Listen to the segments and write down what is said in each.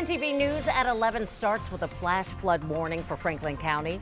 10 TV News at 11 starts with a flash flood warning for Franklin County.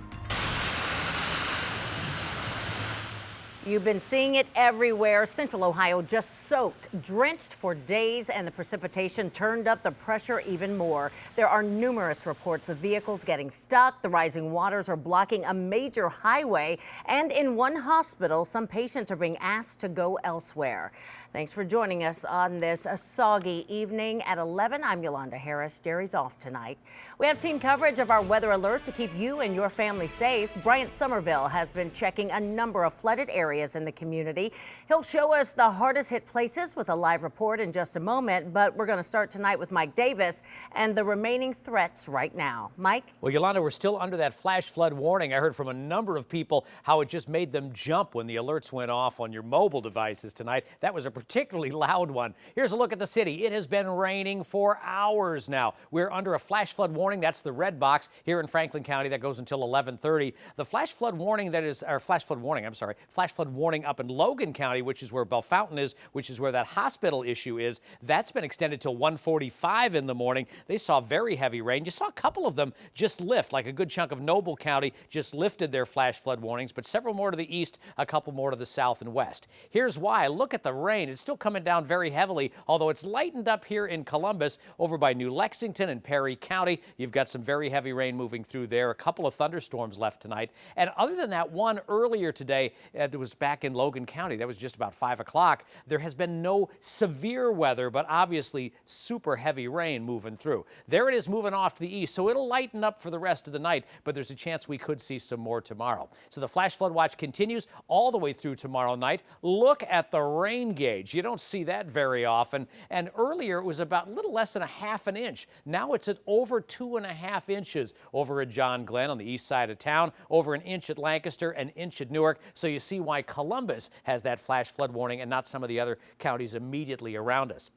You've been seeing it everywhere. Central Ohio just soaked, drenched for days, and the precipitation turned up the pressure even more. There are numerous reports of vehicles getting stuck. The rising waters are blocking a major highway, and in one hospital, some patients are being asked to go elsewhere. Thanks for joining us on this soggy evening at 11. I'm Yolanda Harris. Jerry's off tonight. We have team coverage of our weather alert to keep you and your family safe. Bryant Somerville has been checking a number of flooded areas in the community. He'll show us the hardest hit places with a live report in just a moment, but we're going to start tonight with Mike Davis and the remaining threats right now. Mike? Well, Yolanda, we're still under that flash flood warning. I heard from a number of people how it just made them jump when the alerts went off on your mobile devices tonight. That was a particularly loud one. Here's a look at the city. It has been raining for hours now. We're under a flash flood warning. That's the red box here in Franklin County. That goes until 11:30. The flash flood warning flash flood warning up in Logan County, which is where Bellefontaine is, which is where that hospital issue is, that's been extended till 1:45 in the morning. They saw very heavy rain. You saw a couple of them just lift, like a good chunk of Noble County just lifted their flash flood warnings, but several more to the east, a couple more to the south and west. Here's why. Look at the rain. It's still coming down very heavily, although it's lightened up here in Columbus, over by New Lexington and Perry County. You've got some very heavy rain moving through there. A couple of thunderstorms left tonight. And other than that one earlier today, that was back in Logan County. That was just about 5 o'clock. There has been no severe weather, but obviously super heavy rain moving through. There it is moving off to the east, so it'll lighten up for the rest of the night, but there's a chance we could see some more tomorrow. So the flash flood watch continues all the way through tomorrow night. Look at the rain gauge. You don't see that very often. And earlier it was about a little less than a half an inch. Now it's at over 2.5 inches over at John Glenn on the east side of town, over an inch at Lancaster, an inch at Newark. So you see why Columbus has that flash flood warning and not some of the other counties immediately around us.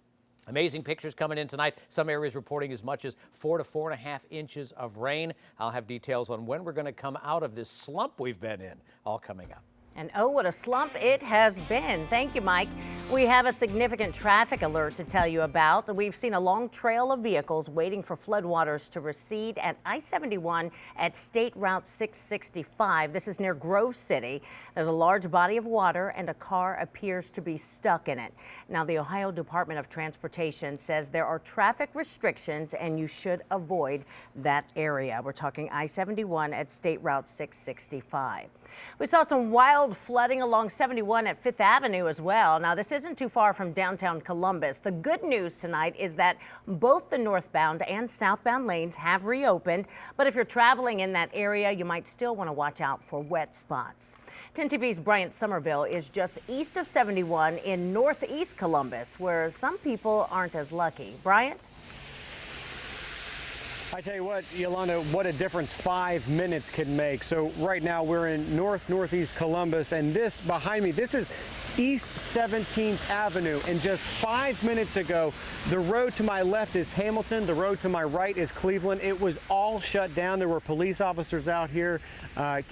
Amazing pictures coming in tonight. Some areas reporting as much as 4 to 4.5 inches of rain. I'll have details on when we're going to come out of this slump we've been in, all coming up. And oh, what a slump it has been. Thank you, Mike. We have a significant traffic alert to tell you about. We've seen a long trail of vehicles waiting for floodwaters to recede at I-71 at State Route 665. This is near Grove City. There's a large body of water and a car appears to be stuck in it. Now, the Ohio Department of Transportation says there are traffic restrictions and you should avoid that area. We're talking I-71 at State Route 665. We saw some wild flooding along 71 at 5th Avenue as well. Now, this isn't too far from downtown Columbus. The good news tonight is that both the northbound and southbound lanes have reopened. But if you're traveling in that area, you might still want to watch out for wet spots. 10 TV's Bryant Somerville is just east of 71 in northeast Columbus, where some people aren't as lucky. Bryant? I tell you what, Yolanda, what a difference 5 minutes can make. So right now we're in northeast Columbus, and this behind me, this is East 17th Avenue. And just 5 minutes ago, the road to my left is Hamilton. The road to my right is Cleveland. It was all shut down. There were police officers out here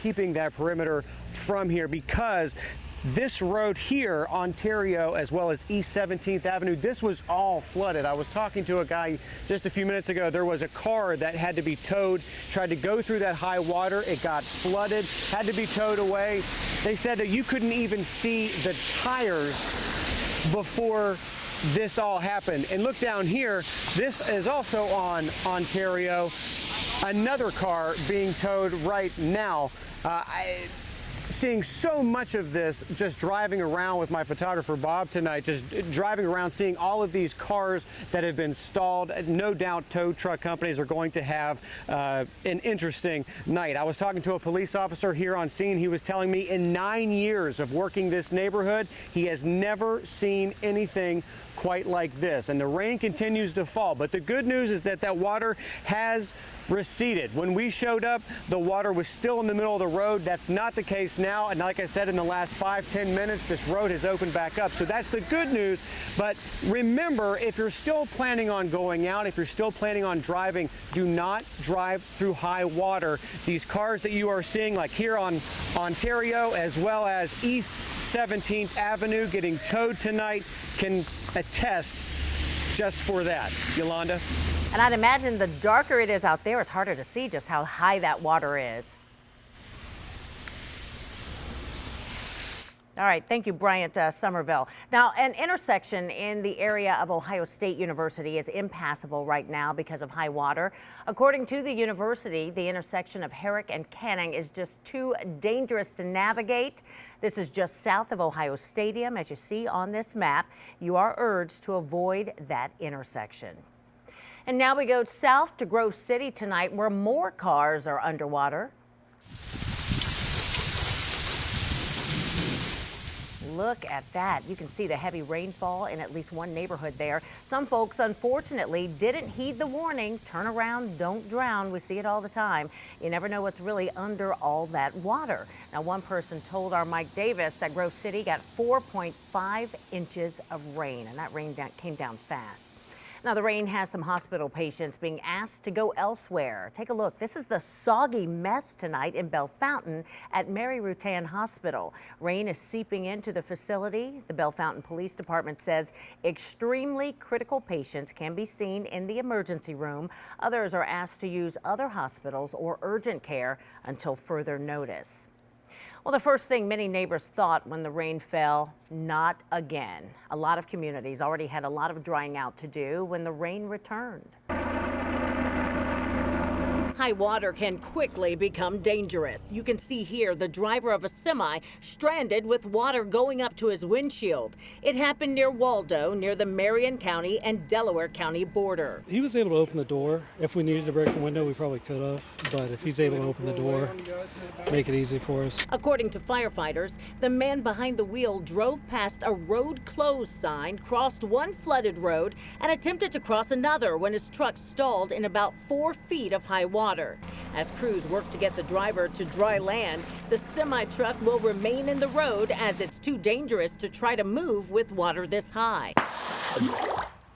keeping that perimeter from here because this road here, Ontario, as well as East 17th Avenue, this was all flooded. I was talking to a guy just a few minutes ago. There was a car that had to be towed, tried to go through that high water. It got flooded, had to be towed away. They said that you couldn't even see the tires before this all happened. And look down here, this is also on Ontario. Another car being towed right now. Seeing so much of this just driving around with my photographer Bob tonight, just driving around seeing all of these cars that have been stalled. No doubt tow truck companies are going to have an interesting night. I was talking to a police officer here on scene. He was telling me in 9 years of working this neighborhood, he has never seen anything quite like this, and the rain continues to fall. But the good news is that that water has receded. When we showed up, the water was still in the middle of the road. That's not the case now, and like I said, in the last 5-10 minutes, this road has opened back up. So that's the good news. But remember, if you're still planning on going out, if you're still planning on driving, do not drive through high water. These cars that you are seeing, like here on Ontario, as well as East 17th Avenue, getting towed tonight, can attest just for that. Yolanda? And I'd imagine the darker it is out there, it's harder to see just how high that water is. All right, thank you, Bryant Somerville. Now, an intersection in the area of Ohio State University is impassable right now because of high water. According to the university, the intersection of Herrick and Canning is just too dangerous to navigate. This is just south of Ohio Stadium. As you see on this map, you are urged to avoid that intersection. And now we go south to Grove City tonight, where more cars are underwater. Look at that. You can see the heavy rainfall in at least one neighborhood there. Some folks, unfortunately, didn't heed the warning. Turn around, don't drown. We see it all the time. You never know what's really under all that water. Now, one person told our Mike Davis that Grove City got 4.5 inches of rain, and that rain came down fast. Now, the rain has some hospital patients being asked to go elsewhere. Take a look. This is the soggy mess tonight in Bell Fountain at Mary Rutan Hospital. Rain is seeping into the facility. The Bell Fountain Police Department says extremely critical patients can be seen in the emergency room. Others are asked to use other hospitals or urgent care until further notice. Well, the first thing many neighbors thought when the rain fell, not again. A lot of communities already had a lot of drying out to do when the rain returned. High water can quickly become dangerous. You can see here the driver of a semi stranded with water going up to his windshield. It happened near Waldo, near the Marion County and Delaware County border. He was able to open the door. If we needed to break the window, we probably could have. But if he's able to open the door, make it easy for us. According to firefighters, the man behind the wheel drove past a road closed sign, crossed one flooded road, and attempted to cross another when his truck stalled in about 4 feet of high water. As crews work to get the driver to dry land, the semi-truck will remain in the road as it's too dangerous to try to move with water this high.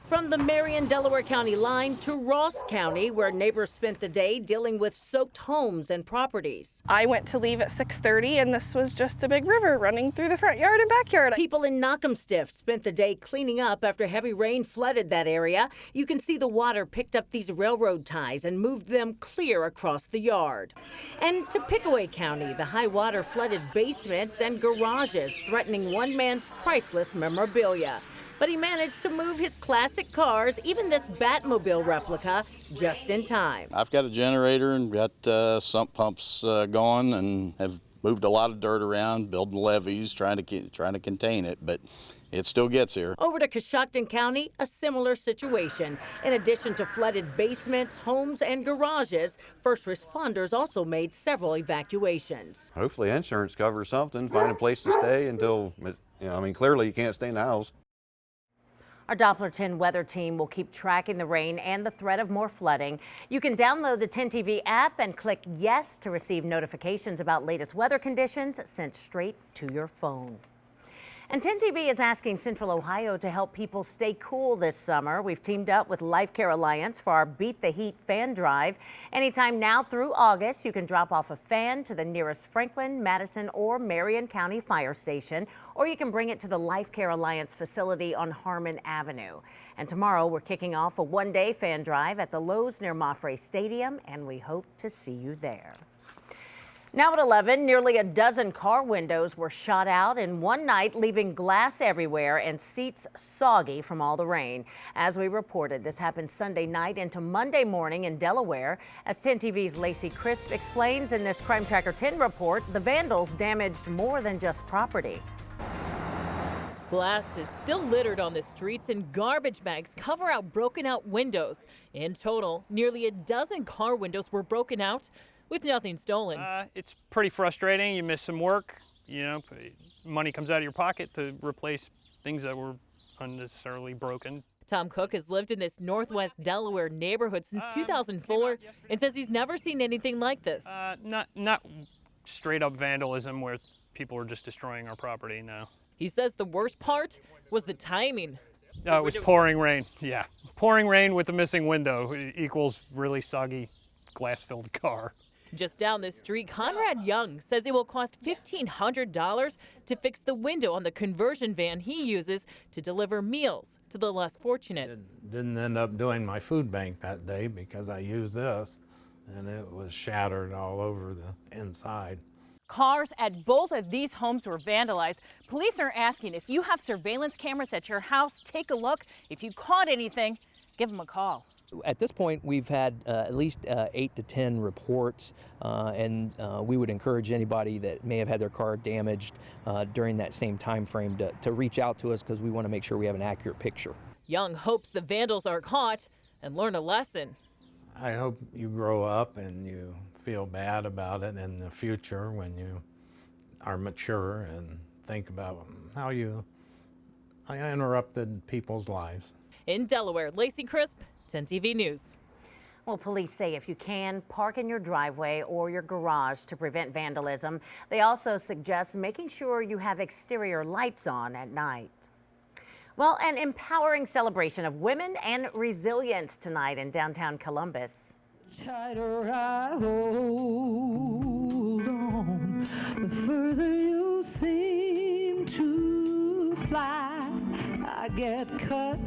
From the Marion, Delaware County line to Ross County, where neighbors spent the day dealing with soaked homes and properties. I went to leave at 6:30 and this was just a big river running through the front yard and backyard. People in Knockemstiff spent the day cleaning up after heavy rain flooded that area. You can see the water picked up these railroad ties and moved them clear across the yard. And to Pickaway County, the high water flooded basements and garages, threatening one man's priceless memorabilia. But he managed to move his classic cars, even this Batmobile replica, just in time. I've got a generator and got sump pumps going and have moved a lot of dirt around, building levees, trying to contain it, but it still gets here. Over to Coshocton County, a similar situation. In addition to flooded basements, homes, and garages, first responders also made several evacuations. Hopefully insurance covers something, find a place to stay until, clearly you can't stay in the house. Our Doppler 10 weather team will keep tracking the rain and the threat of more flooding. You can download the 10 TV app and click yes to receive notifications about latest weather conditions sent straight to your phone. And 10 TV is asking Central Ohio to help people stay cool this summer. We've teamed up with Life Care Alliance for our Beat the Heat fan drive. Anytime now through August, you can drop off a fan to the nearest Franklin, Madison, or Marion County fire station, or you can bring it to the Life Care Alliance facility on Harmon Avenue. And tomorrow, we're kicking off a one-day fan drive at the Lowe's near Moffray Stadium, and we hope to see you there. Now at 11, nearly a dozen car windows were shot out in one night, leaving glass everywhere and seats soggy from all the rain. As we reported, this happened Sunday night into Monday morning in Delaware. As 10 TV's Lacey Crisp explains in this Crime Tracker 10 report, the vandals damaged more than just property. Glass is still littered on the streets and garbage bags cover out broken out windows. In total, nearly a dozen car windows were broken out, with nothing stolen. It's pretty frustrating. You miss some work, money comes out of your pocket to replace things that were unnecessarily broken. Tom Cook has lived in this Northwest Delaware neighborhood since 2004 and says he's never seen anything like this. Not straight up vandalism where people are just destroying our property, no. He says the worst part was the timing. It was pouring rain, yeah. Pouring rain with a missing window equals really soggy glass-filled car. Just down the street, Conrad Young says it will cost $1,500 to fix the window on the conversion van he uses to deliver meals to the less fortunate. Didn't end up doing my food bank that day because I used this, and it was shattered all over the inside. Cars at both of these homes were vandalized. Police are asking if you have surveillance cameras at your house, take a look. If you caught anything, give them a call. At this point, we've had at least 8 to 10 reports, and we would encourage anybody that may have had their car damaged during that same time frame to reach out to us, because we want to make sure we have an accurate picture. Young hopes the vandals are caught and learn a lesson. I hope you grow up and you feel bad about it in the future when you are mature and think about how you interrupted people's lives. In Delaware, Lacey Crisp, 10 TV News. Well, police say if you can, park in your driveway or your garage to prevent vandalism. They also suggest making sure you have exterior lights on at night. Well, an empowering celebration of women and resilience tonight in downtown Columbus. Tighter I hold on, the further you seem to fly. I get cut,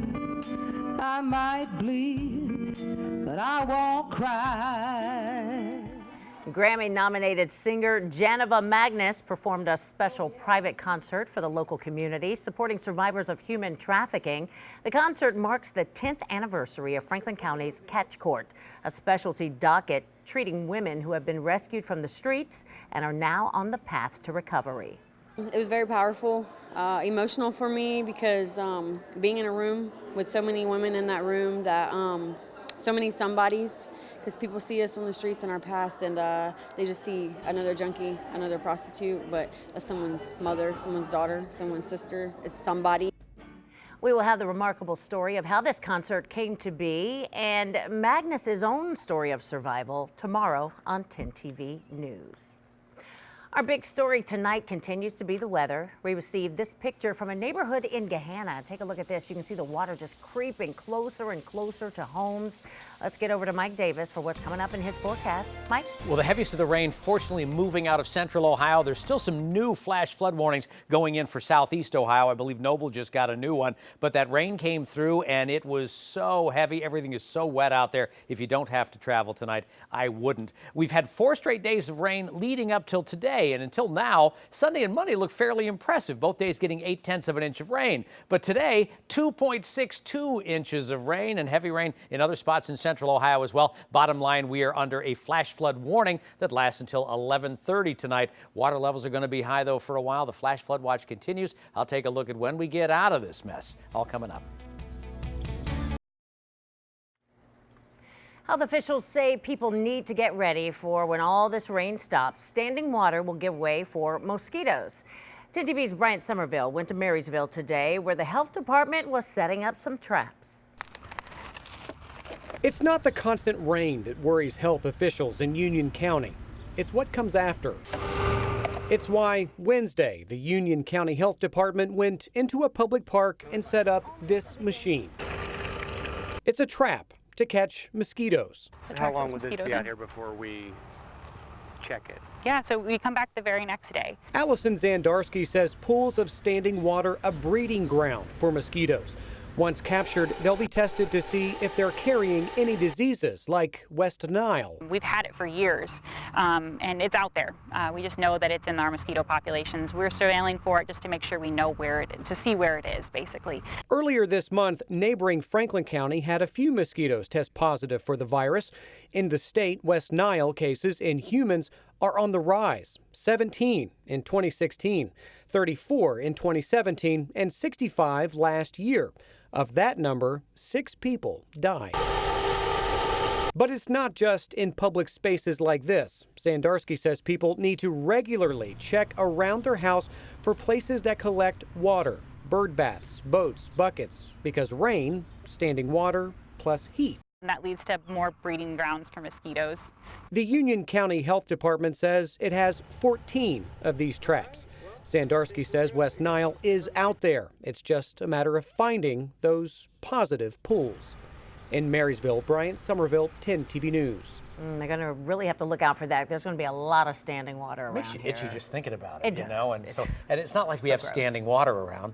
I might bleed, but I won't cry. Grammy-nominated singer Janova Magnus performed a special private concert for the local community, supporting survivors of human trafficking. The concert marks the 10th anniversary of Franklin County's Catch Court, a specialty docket treating women who have been rescued from the streets and are now on the path to recovery. It was very powerful, emotional for me, because being in a room with so many women in that room, that so many somebodies, because people see us on the streets in our past, and they just see another junkie, another prostitute, but that's someone's mother, someone's daughter, someone's sister. It's somebody. We will have the remarkable story of how this concert came to be and Magnus's own story of survival tomorrow on 10 TV News. Our big story tonight continues to be the weather. We received this picture from a neighborhood in Gahanna. Take a look at this. You can see the water just creeping closer and closer to homes. Let's get over to Mike Davis for what's coming up in his forecast. Mike? Well, the heaviest of the rain fortunately moving out of central Ohio. There's still some new flash flood warnings going in for southeast Ohio. I believe Noble just got a new one. But that rain came through and it was so heavy. Everything is so wet out there. If you don't have to travel tonight, I wouldn't. We've had 4 straight days of rain leading up till today. And until now, Sunday and Monday look fairly impressive. Both days getting 0.8 of an inch of rain. But today, 2.62 inches of rain and heavy rain in other spots in central Ohio as well. Bottom line, we are under a flash flood warning that lasts until 11:30 tonight. Water levels are going to be high, though, for a while. The flash flood watch continues. I'll take a look at when we get out of this mess. All coming up. Health officials say people need to get ready for when all this rain stops. Standing water will give way for mosquitoes. 10 TV's Bryant Somerville went to Marysville today, where the health department was setting up some traps. It's not the constant rain that worries health officials in Union County. It's what comes after. It's why Wednesday, the Union County Health Department went into a public park and set up this machine. It's a trap to catch mosquitoes. How long would this be out here before we check it? Yeah, so we come back the very next day. Allison Zandarsky says pools of standing water a breeding ground for mosquitoes. Once captured, they'll be tested to see if they're carrying any diseases like West Nile. We've had it for years, and it's out there. We just know that it's in our mosquito populations. We're surveilling for it just to make sure we know where it is, to see where it is, basically. Earlier this month, neighboring Franklin County had a few mosquitoes test positive for the virus. In the state, West Nile cases in humans are on the rise. 17 in 2016, 34 in 2017, and 65 last year. Of that number, 6 people died. But it's not just in public spaces like this. Zandarsky says people need to regularly check around their house for places that collect water, bird baths, boats, buckets, because rain, standing water, plus heat. And that leads to more breeding grounds for mosquitoes. The Union County Health Department says it has 14 of these traps. Zandarsky says West Nile is out there. It's just a matter of finding those positive pools. In Marysville, Brian Somerville, 10 TV News. They're going to really have to look out for that. There's going to be a lot of standing water around Makes you itchy here. just thinking about it, It you does. know? And it's not like we so have gross. standing water around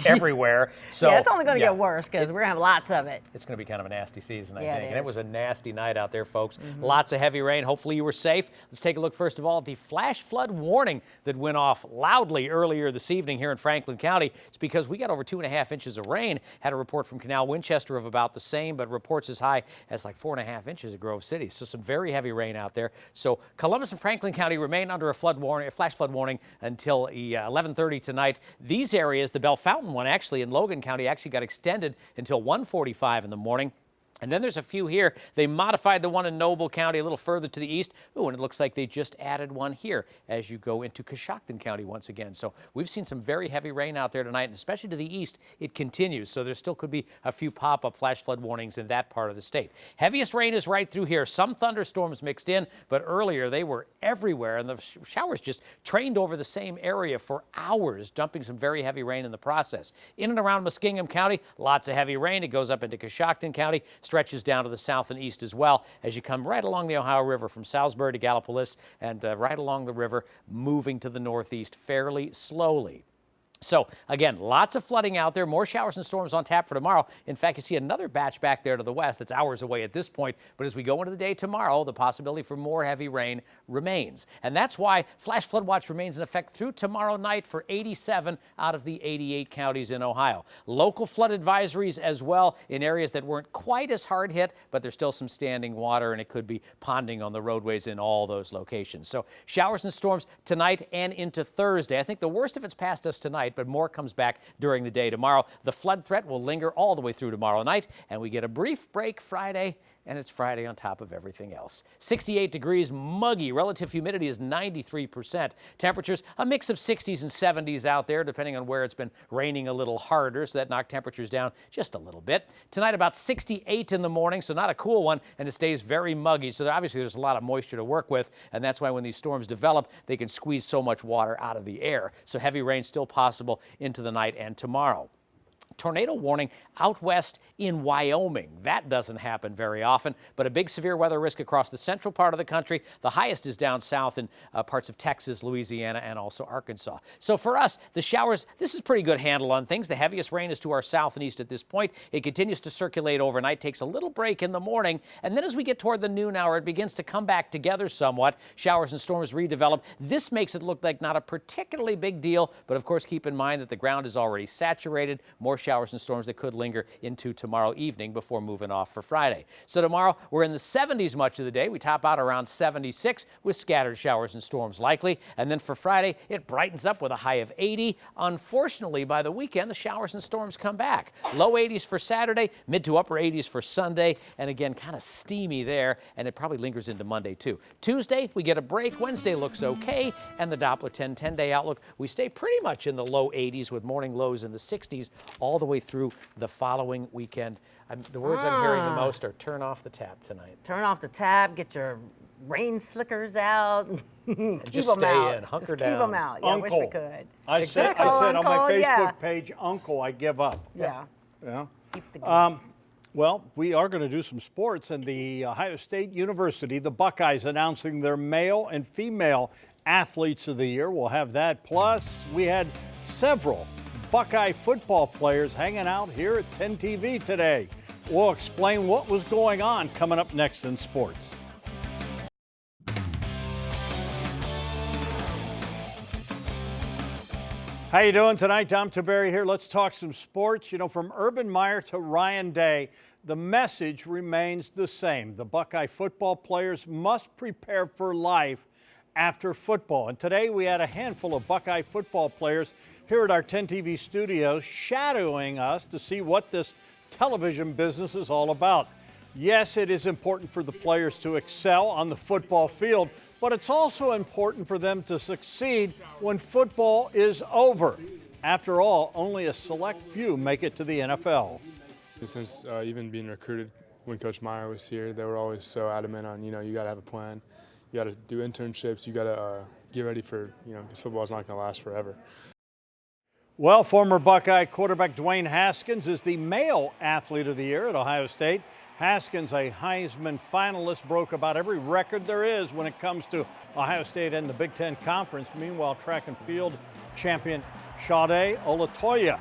everywhere. So yeah, it's only going to get worse because we're going to have lots of it. It's going to be kind of a nasty season, I Yeah, think. it And it is. was a nasty night out there, folks. Lots of heavy rain. Hopefully you were safe. Let's take a look, first of all, at the flash flood warning that went off loudly earlier this evening here in Franklin County. It's because we got over 2.5 inches of rain. Had a report from Canal Winchester of about the same, but reports as high as like 4.5 inches at Grove City. So some very heavy rain out there. So Columbus and Franklin County remain under a flood warning, a flash flood warning until 11:30 tonight. These areas, the Bell Fountain one actually in Logan County actually got extended until 1:45 in the morning. And then there's a few here. They modified the one in Noble County a little further to the east. Ooh, and it looks like they just added one here as you go into Coshocton County once again. So we've seen some very heavy rain out there tonight, and especially to the east, it continues. So there still could be a few pop-up flash flood warnings in that part of the state. Heaviest rain is right through here. Some thunderstorms mixed in, but earlier they were everywhere, and the showers just trained over the same area for hours, dumping some very heavy rain in the process. In and around Muskingum County, lots of heavy rain. It goes up into Coshocton County, stretches down to the south and east as well as you come right along the Ohio River from Salisbury to Gallipolis and right along the river, moving to the northeast fairly slowly. So, again, lots of flooding out there, more showers and storms on tap for tomorrow. In fact, you see another batch back there to the west that's hours away at this point. But as we go into the day tomorrow, the possibility for more heavy rain remains. And that's why Flash Flood Watch remains in effect through tomorrow night for 87 out of the 88 counties in Ohio. Local flood advisories as well in areas that weren't quite as hard hit, but there's still some standing water, and it could be ponding on the roadways in all those locations. So, showers and storms tonight and into Thursday. I think the worst of it's past us tonight, but more comes back during the day tomorrow. The flood threat will linger all the way through tomorrow night, and we get a brief break Friday, and it's Friday on top of everything else. 68 degrees, muggy. Relative humidity is 93%. Temperatures, a mix of 60s and 70s out there, depending on where it's been raining a little harder, so that knocked temperatures down just a little bit. Tonight, about 68 in the morning, so not a cool one, and it stays very muggy. So obviously, there's a lot of moisture to work with, and that's why when these storms develop, they can squeeze so much water out of the air. So heavy rain still possible into the night and tomorrow. Tornado warning out west in Wyoming. That doesn't happen very often, but a big severe weather risk across the central part of the country. The highest is down south in parts of Texas, Louisiana, and also Arkansas. So for us, the showers, this is a pretty good handle on things. The heaviest rain is to our south and east at this point. It continues to circulate overnight, takes a little break in the morning, and then as we get toward the noon hour, it begins to come back together somewhat. Showers and storms redevelop. This makes it look like not a particularly big deal, but of course keep in mind that the ground is already saturated. More showers and storms that could linger into tomorrow evening before moving off for Friday. So tomorrow, we're in the 70s much of the day. We top out around 76 with scattered showers and storms likely. And then for Friday, it brightens up with a high of 80. Unfortunately, by the weekend, the showers and storms come back. Low 80s for Saturday, mid to upper 80s for Sunday. And again, kind of steamy there. And it probably lingers into Monday, too. Tuesday, we get a break. Wednesday looks okay. And the Doppler 10-day outlook, we stay pretty much in the low 80s with morning lows in the 60s all the way through the following weekend. The words I'm hearing the most are turn off the tap tonight. Turn off the tap, get your rain slickers out. And just stay in, hunker down. Keep them out. Yeah, I wish we could. I said on my Facebook page, Uncle, I give up. Yeah. Yeah. Keep the game. Well, we are going to do some sports, and the Ohio State University, the Buckeyes, announcing their male and female athletes of the year. We'll have that. Plus, we had several Buckeye football players hanging out here at 10 TV today. We'll explain what was going on coming up next in sports. How you doing tonight? Tom Taberry here. Let's talk some sports. You know, from Urban Meyer to Ryan Day, the message remains the same. The Buckeye football players must prepare for life after football. And today we had a handful of Buckeye football players here at our 10 TV studios shadowing us to see what this television business is all about. Yes, it is important for the players to excel on the football field, but it's also important for them to succeed when football is over. After all, only a select few make it to the NFL. Since even being recruited, when Coach Meyer was here, they were always so adamant on, you got to have a plan. You got to do internships. You got to get ready for, because football is not going to last forever. Well, former Buckeye quarterback Dwayne Haskins is the male athlete of the year at Ohio State. Haskins, a Heisman finalist, broke about every record there is when it comes to Ohio State and the Big Ten Conference. Meanwhile, track and field champion Sade Olatoya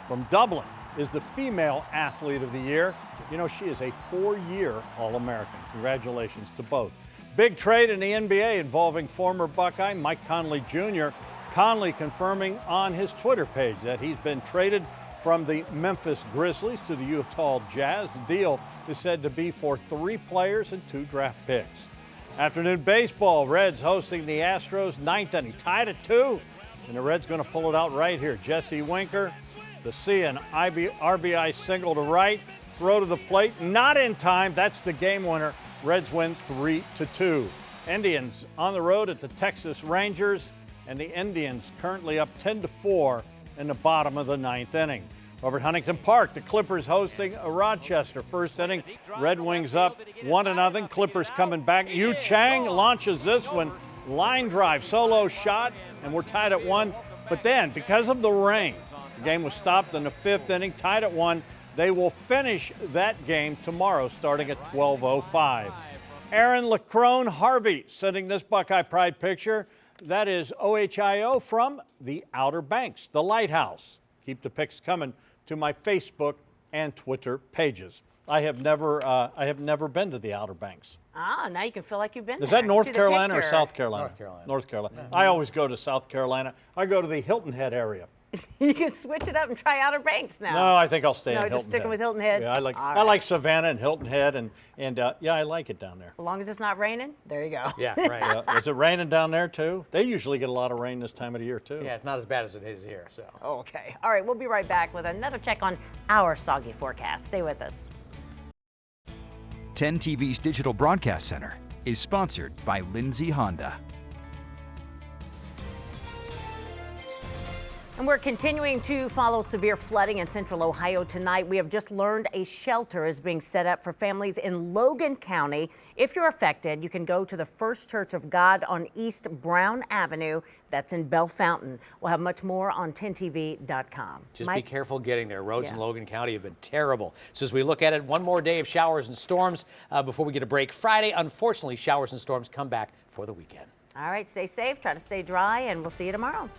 from Dublin is the female athlete of the year. You know, she is a 4-year All-American. Congratulations to both. Big trade in the NBA involving former Buckeye Mike Conley Jr. Conley confirming on his Twitter page that he's been traded from the Memphis Grizzlies to the Utah Jazz. The deal is said to be for 3 players and 2 draft picks. Afternoon baseball, Reds hosting the Astros, 9th inning, tied at 2, and the Reds going to pull it out right here. Jesse Winker, the C and RBI single to right, throw to the plate, not in time. That's the game winner. Reds win 3-2. Indians on the road at the Texas Rangers, and the Indians currently up 10-4 in the bottom of the 9th inning. Over at Huntington Park, the Clippers hosting Rochester. First inning, Red Wings up 1-0. Clippers coming back. Yu Chang launches this one. Line drive, solo shot, and we're tied at 1. But then, because of the rain, the game was stopped in the 5th inning, tied at 1. They will finish that game tomorrow starting at 12:05. Aaron LeCrone Harvey sending this Buckeye Pride picture. That is OHIO from the Outer Banks, the Lighthouse. Keep the pics coming to my Facebook and Twitter pages. I have never been to the Outer Banks. Ah, now you can feel like you've been there. Is that North See the Carolina or picture. South Carolina? North Carolina. North Carolina. I always go to South Carolina. I go to the Hilton Head area. You can switch it up and try Outer Banks now. No, I think I'll stay in No, Hilton just sticking Head. with Hilton Head? Yeah, All I right. like Savannah and Hilton Head, and yeah, I like it down there. As long as it's not raining, there you go. Yeah, right. Is it raining down there too? They usually get a lot of rain this time of the year too. Yeah, it's not as bad as it is here. So. Okay. All right, we'll be right back with another check on our soggy forecast. Stay with us. 10 TV's Digital Broadcast Center is sponsored by Lindsay Honda. And we're continuing to follow severe flooding in central Ohio tonight. We have just learned a shelter is being set up for families in Logan County. If you're affected, you can go to the First Church of God on East Brown Avenue. That's in Bell Fountain. We'll have much more on 10tv.com. Just Mike? be careful getting there. Roads in Yeah. Logan County have been terrible. So as we look at it, one more day of showers and storms before we get a break Friday. Unfortunately, showers and storms come back for the weekend. All right, stay safe, try to stay dry, and we'll see you tomorrow.